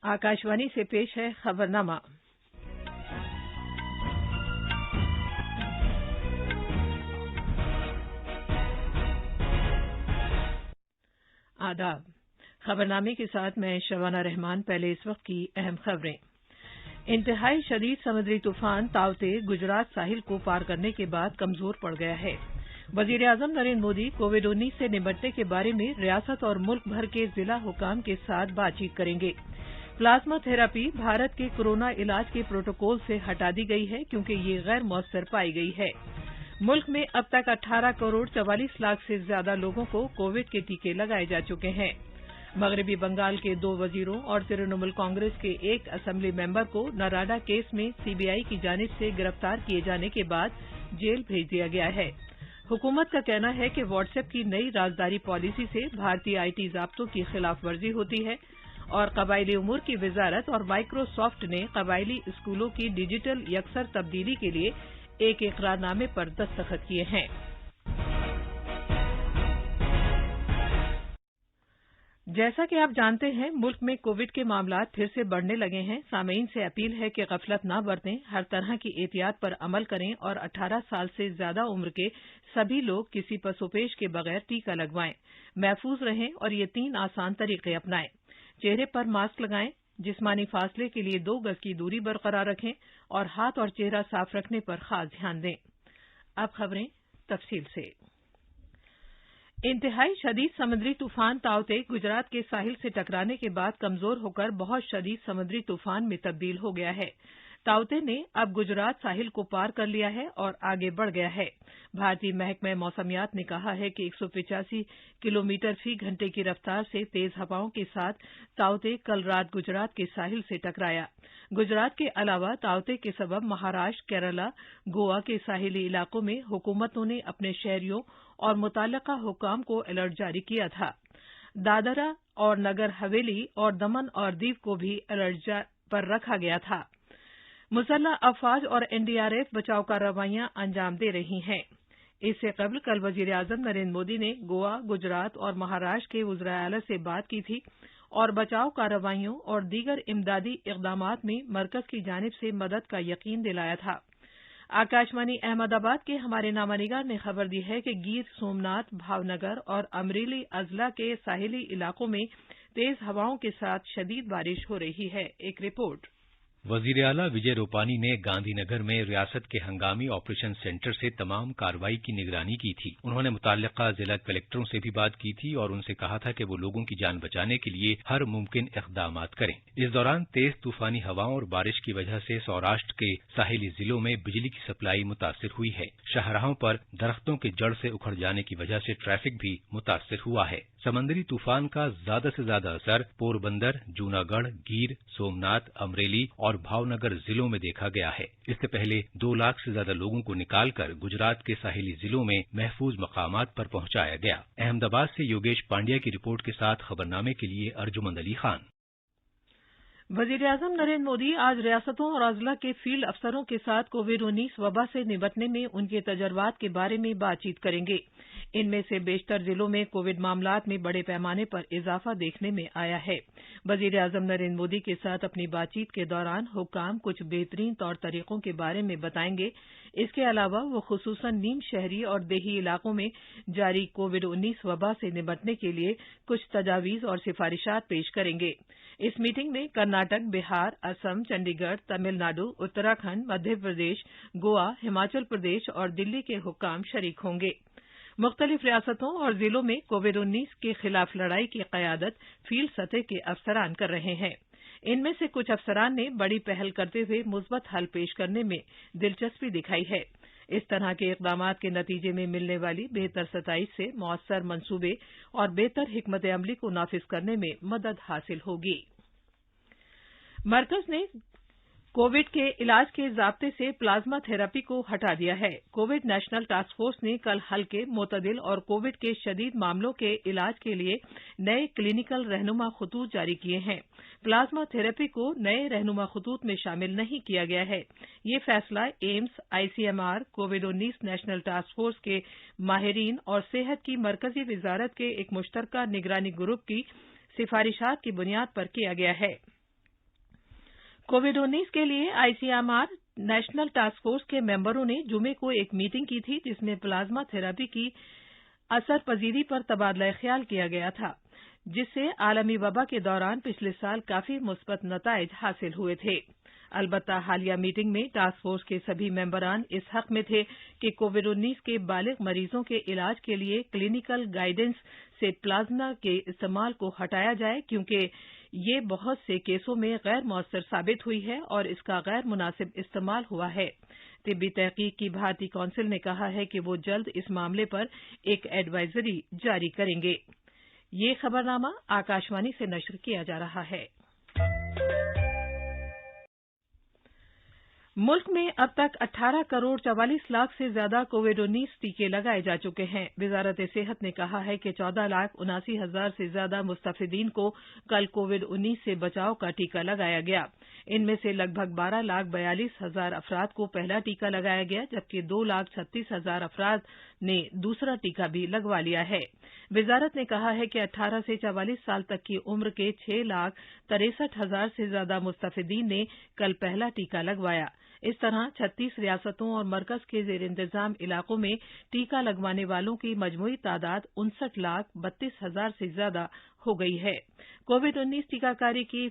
आकाशवाणी से पेश है खबरनामा। आदाब। खबरनामे के साथ मैं शबाना रहमान। पहले इस वक्त की अहम खबरें। इंतहाई शदीद समुद्री तूफान ताउते गुजरात साहिल को पार करने के बाद कमजोर पड़ गया है। वजीर आजम नरेंद्र मोदी कोविड-19 से निपटने के बारे में रियासत और मुल्क भर के जिला हुकाम के साथ बातचीत करेंगे। प्लाज्मा थेरेपी भारत के कोरोना इलाज के प्रोटोकॉल से हटा दी गई है क्योंकि ये गैर मौसर पाई गई है। मुल्क में अब तक 18 करोड़ 44 लाख से ज्यादा लोगों को कोविड के टीके लगाए जा चुके हैं। मगरबी बंगाल के 2 वजीरों और तृणमूल कांग्रेस के एक असेंबली मेंबर को नराडा केस में सीबीआई की जानिब से गिरफ्तार किए जाने के बाद जेल भेज दिया गया है। हुकूमत का कहना है कि व्हाट्सएप की नई राजदारी पॉलिसी से भारतीय आईटी ज़ाब्तों की खिलाफ वर्जी होती है और कबायली उमूर की वजारत और माइक्रोसॉफ्ट ने कबायली स्कूलों की डिजिटल यकसर तब्दीली के लिए एक इकरारनामे पर दस्तखत किए हैं। जैसा कि आप जानते हैं, मुल्क में कोविड के मामलात फिर से बढ़ने लगे हैं। सामीन से अपील है कि गफलत न बरतें, हर तरह की एहतियात पर अमल करें और 18 साल से ज्यादा उम्र के सभी लोग किसी पसोपेश के बगैर टीका लगवाएं। महफूज रहें और ये 3 आसान तरीके अपनाएं। चेहरे पर मास्क लगाएं, जिस्मानी फासले के लिए 2 गज की दूरी बरकरार रखें और हाथ और चेहरा साफ रखने पर खास ध्यान दें। अब खबरें तफसील से। इंतहाई शदीद समुद्री तूफान ताउते गुजरात के साहिल से टकराने के बाद कमजोर होकर बहुत शदीद समुद्री तूफान में तब्दील हो गया है। ताउते ने अब गुजरात साहिल को पार कर लिया है और आगे बढ़ गया है। भारतीय महकमा मौसमियात ने कहा है कि 185 किलोमीटर फी घंटे की रफ्तार से तेज हवाओं के साथ ताउते कल रात गुजरात के साहिल से टकराया। गुजरात के अलावा ताउते के सबब महाराष्ट्र, केरला, गोवा के साहिली इलाकों में हुकूमतों ने अपने शहरियों और मुताल्लिका हुकाम को अलर्ट जारी किया था। दादरा और नगर हवेली और दमन और दीव को भी अलर्ट पर रखा गया था। मुसल्लह अफवाज और एनडीआरएफ बचाव कार्रवाइयां अंजाम दे रही हैं। इससे कबल कल वजीर आजम नरेंद्र मोदी ने गोवा, गुजरात और महाराष्ट्र के वज़राए आला से बात की थी और बचाव कार्रवाइयों और दीगर इमदादी इक़दामात में मरकज की जानिब से मदद का यकीन दिलाया था। आकाशवाणी अहमदाबाद के हमारे नामानिगार ने खबर दी है कि गिर सोमनाथ, भावनगर और अमरेली अजला के साहिली इलाकों में तेज हवाओं के साथ शदीद बारिश हो रही है। एक रिपोर्ट। वजीर आला विजय रूपानी ने गांधीनगर में रियासत के हंगामी ऑपरेशन सेंटर से तमाम कार्रवाई की निगरानी की थी। उन्होंने मुताल्लिका जिला कलेक्टरों से भी बात की थी और उनसे कहा था कि वो लोगों की जान बचाने के लिए हर मुमकिन इक़दामात करें। इस दौरान तेज तूफानी हवाओं और बारिश की वजह से सौराष्ट्र के साहिली जिलों में बिजली की सप्लाई मुतासिर हुई है। शाहराहों पर दरख्तों के जड़ से उखड़ जाने की वजह से ट्रैफिक भी मुतासिर हुआ है। समंदरी तूफान का ज्यादा से ज्यादा असर पोरबंदर, जूनागढ़, गीर सोमनाथ, अमरेली और भावनगर जिलों में देखा गया है। इससे पहले 2 लाख से ज्यादा लोगों को निकालकर गुजरात के साहिली जिलों में महफूज मकामात पर पहुंचाया गया। अहमदाबाद से योगेश पांड्या की रिपोर्ट के साथ खबरनामे के लिए अर्जुमंद अली खान। वजीर आजम नरेंद्र मोदी आज रियासतों और अजला के फील्ड अफसरों के साथ कोविड-19 वबा से निपटने में उनके तजर्बात के बारे में बातचीत करेंगे। इनमें से बेशतर जिलों में कोविड मामलात में बड़े पैमाने पर इजाफा देखने में आया है। वजीर आजम नरेंद्र मोदी के साथ अपनी बातचीत के दौरान हुक्काम कुछ बेहतरीन तौर तरीकों के बारे में बताएंगे। इसके अलावा वो खुसूसन नीम शहरी और देही इलाकों में जारी कोविड-19 वबा से निपटने के लिए कुछ तजावीज और सिफारिशात पेश करेंगे। इस मीटिंग में कर्नाटक, बिहार, असम, चंडीगढ़, तमिलनाडु, उत्तराखंड, मध्य प्रदेश, गोवा, हिमाचल प्रदेश और दिल्ली के हुक्काम शरीक होंगे। मुख्तलिफ रियासतों और जिलों में कोविड-19 के खिलाफ लड़ाई की क़यादत फील्ड सतह के अफसरान कर रहे हैं। इनमें से कुछ अफसरान ने बड़ी पहल करते हुए मुस्बत हल पेश करने में दिलचस्पी दिखाई है। इस तरह के इक़दामात के नतीजे में मिलने वाली बेहतर सताइश से मौसर मंसूबे और बेहतर हिकमत अमली को नाफिज करने में मदद हासिल होगी। मरकज ने कोविड के इलाज के ज़ाब्ते से प्लाज्मा थेरेपी को हटा दिया है। कोविड नेशनल टास्क फोर्स ने कल हल्के, मोतदिल और कोविड के शदीद मामलों के इलाज के लिए नए क्लिनिकल रहनुमा खतूत जारी किए हैं। प्लाज्मा थेरेपी को नए रहनुमा खतूत में शामिल नहीं किया गया है। ये फैसला एम्स, आईसीएमआर, कोविड-19 नेशनल टास्क फोर्स के माहिरीन और सेहत की मरकजी वजारत के एक मुश्तरका निगरानी ग्रुप की सिफारिशात की बुनियाद पर किया गया है। कोविड-19 के लिए आईसीएमआर नेशनल टास्क फोर्स के मेंबरों ने जुमे को एक मीटिंग की थी जिसमें प्लाज्मा थेरेपी की असर पजीरी पर तबादला ख्याल किया गया था, जिससे आलमी वबा के दौरान पिछले साल काफी मुस्बत नताइज हासिल हुए थे। अलबत्ता हालिया मीटिंग में टास्क फोर्स के सभी मेंबरान इस हक में थे कि कोविड-19 के बालिग मरीजों के इलाज के लिए क्लिनिकल गाइडेंस से प्लाज्मा के इस्तेमाल को हटाया जाए, क्योंकि ये बहुत से केसों में गैर मौसर साबित हुई है और इसका गैर मुनासिब इस्तेमाल हुआ है। तिब्बी तहकीक की भारतीय काउंसिल ने कहा है कि वो जल्द इस मामले पर एक एडवाइजरी जारी करेंगे। ये खबरनामा आकाशवाणी से नश्र किया जा रहा है। मुल्क में अब तक 18 करोड़ 44 लाख से ज्यादा कोविड-19 टीके लगाए जा चुके हैं। वजारत सेहत ने कहा है कि 14,79,000 से ज्यादा मुस्तफिदीन को कल कोविड-19 से बचाव का टीका लगाया गया। इनमें से लगभग 12,42,000 अफराद को पहला टीका लगाया गया, जबकि 2,36,000 अफराद ने दूसरा टीका भी लगवा लिया है। वजारत ने कहा है कि 18 से 44 साल तक की उम्र के 6,63,000 से ज्यादा मुस्तफिदीन ने कल पहला टीका लगवाया। इस तरह 36 रियासतों और मरकज के जेर इंतजाम इलाकों में टीका लगवाने वालों की मजमूई तादाद 59,32,000 से ज्यादा हो गई है। कोविड-19 टीकाकारी के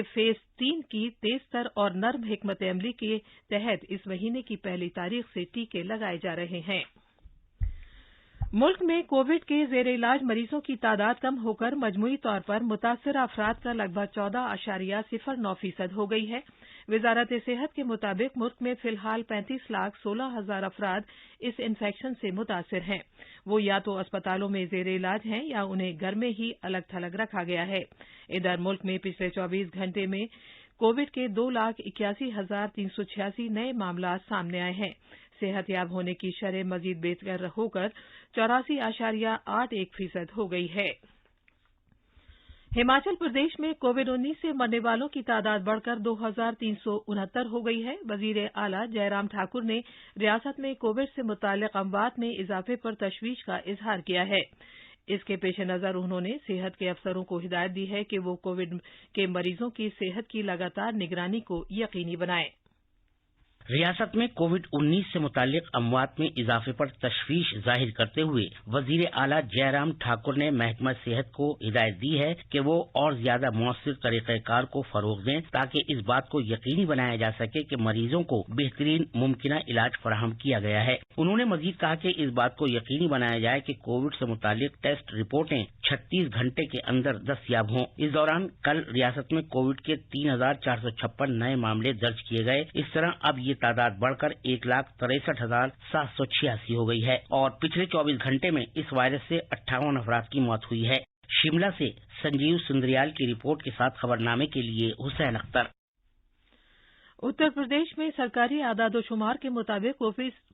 फेज 3 की तेजतर और नर्म हिकमत अमली के तहत इस महीने की पहली तारीख से टीके लगाए जा रहे हैं। मुल्क में कोविड के जेर इलाज मरीजों की तादाद कम होकर मजमूई तौर पर मुतासर अफराद का लगभग 14.09% हो गई है। वजारत सेहत के मुताबिक मुल्क में फिलहाल 35,16,000 अफराद इस इन्फेक्शन से मुतासर हैं। वो या तो अस्पतालों में जेर इलाज हैं या उन्हें घर में ही अलग थलग रखा गया है। इधर मुल्क में पिछले 24 घंटे में कोविड के 2,81,386 नए मामला सामने आए हैं। सेहतयाब होने की शरह मजीद बेहतर होकर 84.81% हो गई है। हिमाचल प्रदेश में कोविड-19 से मरने वालों की तादाद बढ़कर 2,369 हो गई है। वजीर आला जयराम ठाकुर ने रियासत में कोविड से मुताल्लिक अमवात में इजाफे पर तशवीश का इजहार किया है। इसके पेश नजर उन्होंने सेहत के अफसरों को हिदायत दी है कि वो कोविड के मरीजों की सेहत की लगातार निगरानी को यकीनी बनाएं। रियासत में कोविड-19 से मुताल्लिक अमवात में इजाफे पर तशवीश जाहिर करते हुए वजीर आला जयराम ठाकुर ने महकमा सेहत को हिदायत दी है कि वो और ज्यादा मौसर तरीक़ेकार को फरोग दें ताकि इस बात को यकीनी बनाया जा सके कि मरीजों को बेहतरीन मुमकिना इलाज फराहम किया गया है। उन्होंने मजीद कहा कि इस बात को यकीनी बनाया जाए कि कोविड से मुताल्लिक टेस्ट रिपोर्टें 36 घंटे के अंदर दस्तयाब हों। इस दौरान कल रियासत में कोविड के 3,456 नए मामले दर्ज किए गए। इस तरह अब ये तादाद बढ़कर 1,63,786 हो गई है और पिछले 24 घंटे में इस वायरस से 58 अफराद की मौत हुई है। शिमला से संजीव सुंदरियाल की रिपोर्ट के साथ खबरनामे के लिए हुसैन अख्तर। उत्तर प्रदेश में सरकारी आदादोशुमार के मुताबिक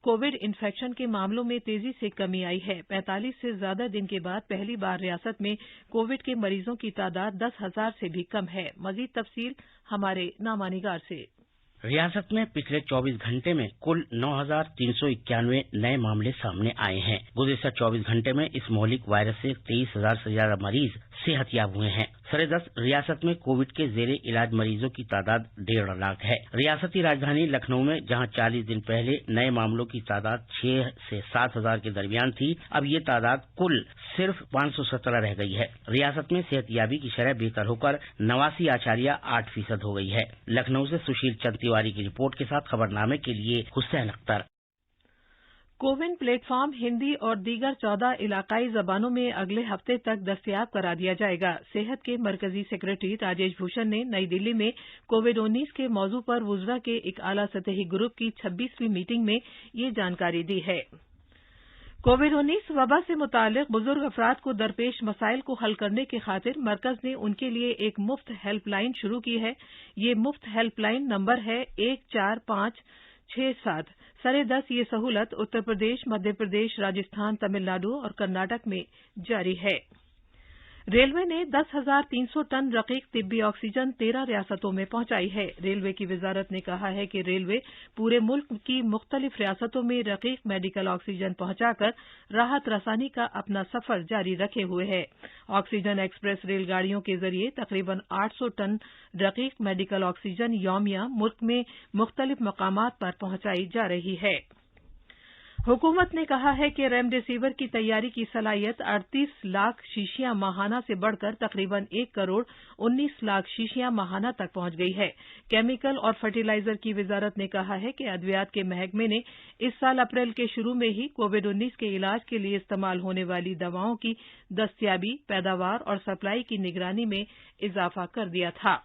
कोविड इन्फेक्शन के मामलों में तेजी से कमी आई है। 45 से ज्यादा दिन के बाद पहली बार रियासत में कोविड के मरीजों की तादाद 10,000 से भी कम है। मजीद तफसील हमारे नामानिगार से। रियासत में पिछले 24 घंटे में कुल 9,391 नए मामले सामने आए हैं। गुज़िश्ता 24 घंटे में इस मौलिक वायरस से 23,000 से ज्यादा मरीज सेहतयाब हुए हैं। सरेदस्त रियासत में कोविड के जेरे इलाज मरीजों की तादाद 1.5 लाख है। रियासती राजधानी लखनऊ में जहां 40 दिन पहले नए मामलों की तादाद 6 से 7,000 के दरमियान थी, अब ये तादाद कुल सिर्फ 517 रह गई है। रियासत में सेहतयाबी की शरह बेहतर होकर 89.8% हो गई है। लखनऊ से सुशील चंद तिवारी की रिपोर्ट के साथ खबरनामे के लिए हुसैन अख्तर। कोविन प्लेटफॉर्म हिंदी और दीगर 14 इलाकाई जबानों में अगले हफ्ते तक दस्तयाब करा दिया जाएगा। सेहत के मरकजी सेक्रेटरी राजेश भूषण ने नई दिल्ली में कोविड-19 के मौजू पर वुज़रा के एक आला सतही ग्रुप की 26वीं मीटिंग में ये जानकारी दी है। कोविड-19 वबा से मुतालिक बुजुर्ग अफराद को दरपेश मसाइल को हल करने की खातिर मरकज ने उनके लिए एक मुफ्त हेल्पलाइन शुरू की है। ये मुफ्त हेल्पलाइन नंबर है 14567। सरेदस्त ये सहूलत उत्तर प्रदेश, मध्य प्रदेश, राजस्थान, तमिलनाडु और कर्नाटक में जारी है। रेलवे ने 10,300 टन रकीक तिब्बी ऑक्सीजन 13 रियासतों में पहुंचाई है। रेलवे की वजारत ने कहा है कि रेलवे पूरे मुल्क की मुख्तलिफ रियासतों में रकीक मेडिकल ऑक्सीजन पहुंचाकर राहत रसानी का अपना सफर जारी रखे हुए है। ऑक्सीजन एक्सप्रेस रेलगाड़ियों के जरिए तकरीबन 800 टन रकीक मेडिकल ऑक्सीजन यौमिया मुल्क में मुख्तलिफ मकामात पर पहुंचाई जा रही है। हुकूमत ने कहा है कि रेमडेसिविर की तैयारी की सलाहियत 38 लाख शीशियां माहाना से बढ़कर तकरीबन 1 करोड़ 19 लाख शीशियां माहाना तक पहुंच गई है। केमिकल और फर्टिलाइजर की वजारत ने कहा है कि अद्वियात के महकमे ने इस साल अप्रैल के शुरू में ही कोविड-19 के इलाज के लिए इस्तेमाल होने वाली दवाओं की दस्तयाबी, पैदावार और सप्लाई की निगरानी में इजाफा कर दिया था।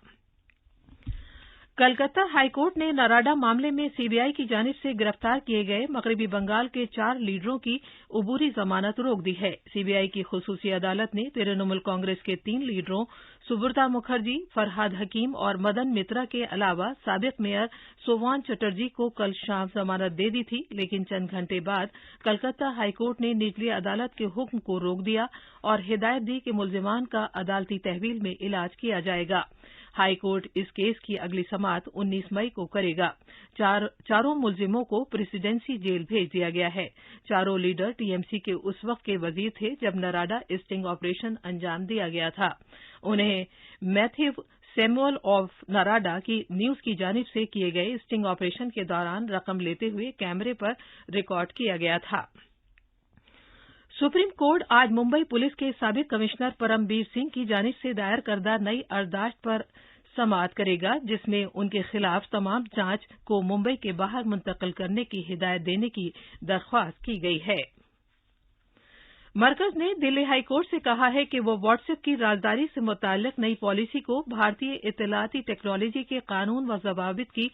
कलकत्ता हाईकोर्ट ने नराडा मामले में सीबीआई की जानिब से गिरफ्तार किए गए मगरबी बंगाल के 4 लीडरों की उबूरी जमानत रोक दी है। सीबीआई की खुसूसी अदालत ने तृणमूल कांग्रेस के 3 लीडरों सुब्रता मुखर्जी, फरहाद हकीम और मदन मित्रा के अलावा साबिक मेयर सोवान चटर्जी को कल शाम जमानत दे दी थी, लेकिन चंद घंटे बाद कलकत्ता हाईकोर्ट ने निचली अदालत के हुक्म को रोक दिया और हिदायत दी कि मुल्जिमान का अदालती तहवील में इलाज किया जाएगा। हाईकोर्ट इस केस की अगली समाअत 19 मई को करेगा। चारों मुल्जिमों को प्रेसिडेंसी जेल भेज दिया गया है। चारों लीडर टीएमसी के उस वक्त के वजीर थे जब नराडा स्टिंग ऑपरेशन अंजाम दिया गया था। उन्हें मैथ्यू सैमुअल ऑफ नराडा की न्यूज की जानिब से किए गए स्टिंग ऑपरेशन के दौरान रकम लेते हुए कैमरे पर रिकॉर्ड किया गया था। सुप्रीम कोर्ट आज मुंबई पुलिस के साबिक कमिश्नर परमबीर सिंह की जानिब से दायर करदा नई अर्दाश्त पर समाअत करेगा, जिसमें उनके खिलाफ तमाम जांच को मुंबई के बाहर मुंतकिल करने की हिदायत देने की दरख्वास्त की गई है। मरकज ने दिल्ली हाईकोर्ट से कहा है कि वो व्हाट्सएप की राजदारी से मुताल्लिक नई पॉलिसी को भारतीय इत्तलाती टेक्नोलॉजी के कानून व जवाबित की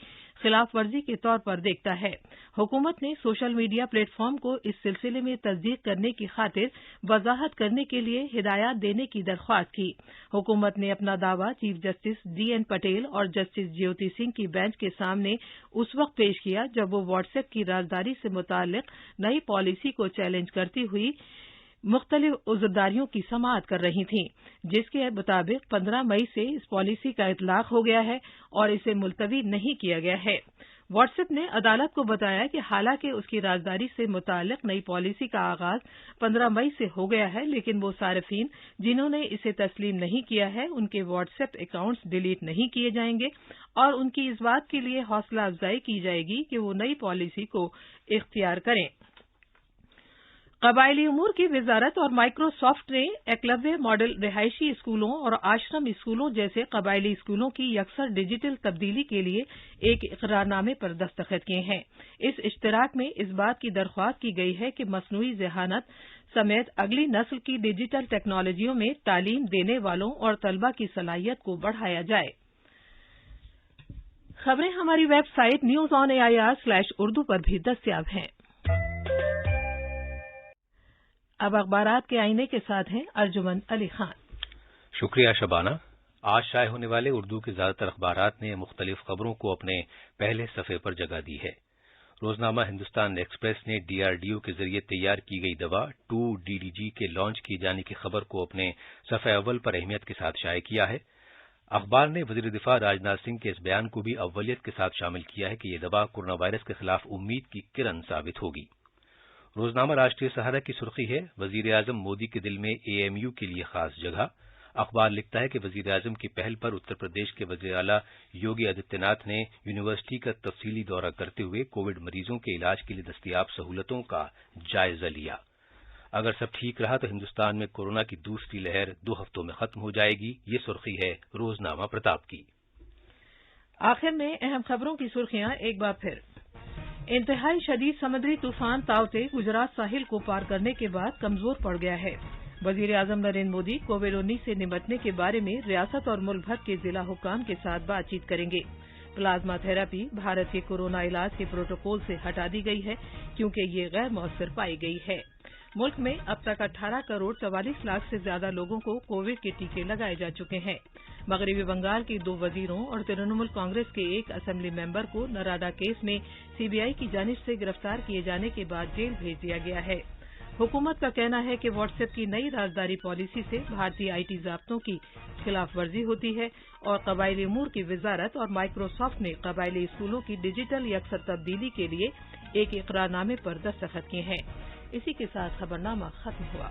खिलाफ वर्जी के तौर पर देखता है। हुकूमत ने सोशल मीडिया प्लेटफॉर्म को इस सिलसिले में तस्दीक करने की खातिर वजाहत करने के लिए हिदायत देने की दरख्वास्त की। हुकूमत ने अपना दावा चीफ जस्टिस डीएन पटेल और जस्टिस ज्योति सिंह की बेंच के सामने उस वक्त पेश किया जब वो व्हाट्सएप की राजदारी से मुताल्लिक नई पॉलिसी को चैलेंज करती हुई मुख्तलिफ उज़्रदारियों की समाअत कर रही थीं, जिसके मुताबिक 15 मई से इस पॉलिसी का इतलाक हो गया है और इसे मुलतवी नहीं किया गया है। व्हाट्सएप ने अदालत को बताया कि हालांकि उसकी राजदारी से मुताल्लिक नई पॉलिसी का आगाज 15 मई से हो गया है, लेकिन वो सारिफीन जिन्होंने इसे तस्लीम नहीं किया है उनके व्हाट्सएप अकाउंट्स डिलीट नहीं किए जाएंगे और उनकी इस बात के लिए हौसला अफजाई की जाएगी कि वो नई पॉलिसी को इख्तियार करें। कबायली उमूर की वजारत और माइक्रोसॉफ्ट ने एकलव्य मॉडल रिहायशी स्कूलों और आश्रम स्कूलों जैसे कबायली स्कूलों की यकसर डिजिटल तब्दीली के लिए एक इकरारनामे पर दस्तखत किए हैं। इस इश्तराक में इस बात की दरख्वास्त की गई है कि मसनूई ज़हानत समेत अगली नस्ल की डिजिटल टेक्नोलॉजियों में तालीम देने वालों और तलबा की सलाहियत को बढ़ाया जाए। खबरें हमारी वेबसाइट news.on.air/urdu पर भी दस्तयाब हैं। अब अखबारात के आईने के साथ हैं अर्जुमन अली खान। शुक्रिया शबाना। आज शाये होने वाले उर्दू के ज्यादातर अखबारात ने मुख्तलिफ खबरों को अपने पहले सफ़े पर जगह दी है। रोजनामा हिंदुस्तान एक्सप्रेस ने डीआरडीओ के जरिए तैयार की गई दवा 2DDG के लॉन्च किए जाने की खबर को अपने सफ़े अव्वल पर अहमियत के साथ शाये किया है। अखबार ने वजीर दिफा राजनाथ सिंह के इस बयान को भी अव्वलियत के साथ शामिल किया है कि यह दवा कोरोना वायरस के खिलाफ उम्मीद की किरण साबित होगी। रोजनामा राष्ट्रीय सहारा की सुर्खी है, वजीर आजम मोदी के दिल में एएमयू के लिए खास जगह। अखबार लिखता है कि वजीर आजम की पहल पर उत्तर प्रदेश के वजीर आला योगी आदित्यनाथ ने यूनिवर्सिटी का तफसीली दौरा करते हुए कोविड मरीजों के इलाज के लिए दस्तयाब सहूलतों का जायजा लिया। अगर सब ठीक रहा तो हिंदुस्तान में कोरोना की दूसरी लहर 2 हफ्तों में खत्म हो जाएगी। ये सुर्खी है रोजनामा प्रताप की। आखिर में अहम खबरों की सुर्खियां एक बार फिर। इंतहाई शदीद समुद्री तूफान ताउते गुजरात साहिल को पार करने के बाद कमजोर पड़ गया है। वजीर आजम नरेंद्र मोदी कोविड-19 से निपटने के बारे में रियासत और मुल्क भर के जिला हुक्काम के साथ बातचीत करेंगे। प्लाज्मा थेरेपी भारत के कोरोना इलाज के प्रोटोकॉल से हटा दी गई है क्योंकि ये गैर मौसर पाई गई है। मुल्क में अब तक 18 करोड़ 44 लाख से ज्यादा लोगों को कोविड के टीके लगाए जा चुके हैं। मगरबी बंगाल के 2 वजीरों और तृणमूल कांग्रेस के 1 असेंबली मेंबर को नराडा केस में सीबीआई की जानिब से गिरफ्तार किए जाने के बाद जेल भेज दिया गया है। हुकूमत का कहना है कि व्हाट्सएप की नई राजदारी पॉलिसी से भारतीय आईटी ज़ाब्तों की खिलाफ वर्जी होती है और कबायली उमूर की वजारत और माइक्रोसॉफ्ट ने कबायली स्कूलों की डिजिटल यकसर तब्दीली के लिए एक इकरारनामे पर दस्तखत किए हैं। इसी के साथ खबरनामा खत्म हुआ।